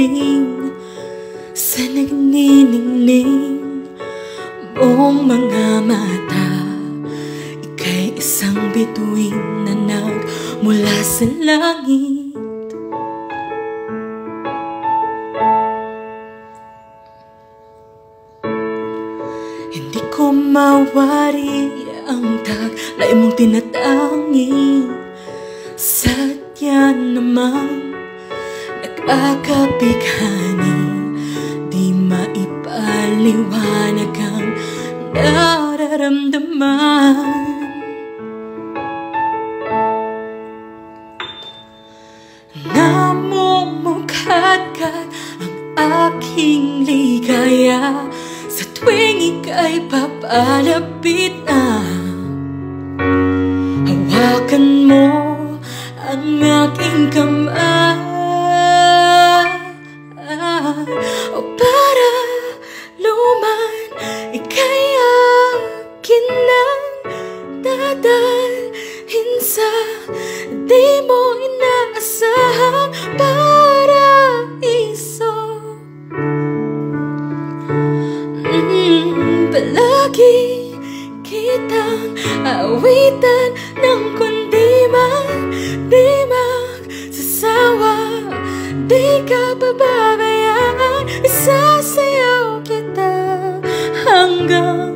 humihiling sa nagniningning mong mga mata. Ika'y isang bituin na nagmula sa langit. Hindi ko mawari ang taglay mong tinatangi. Sadya namang nag-akabighani, di maipaliwanag ang nararamdaman. Namumukadkad ang aking ligaya sa tuwing ika'y papalapit na. Hawakan mo ang aking kamay, o para luman ika'y akin nang dadalhin sa di mo inaasahang paraiso. Palagi kitang awitan ng kundi man di magsasawa. Di ka pababayaan, isasayaw kita hanggang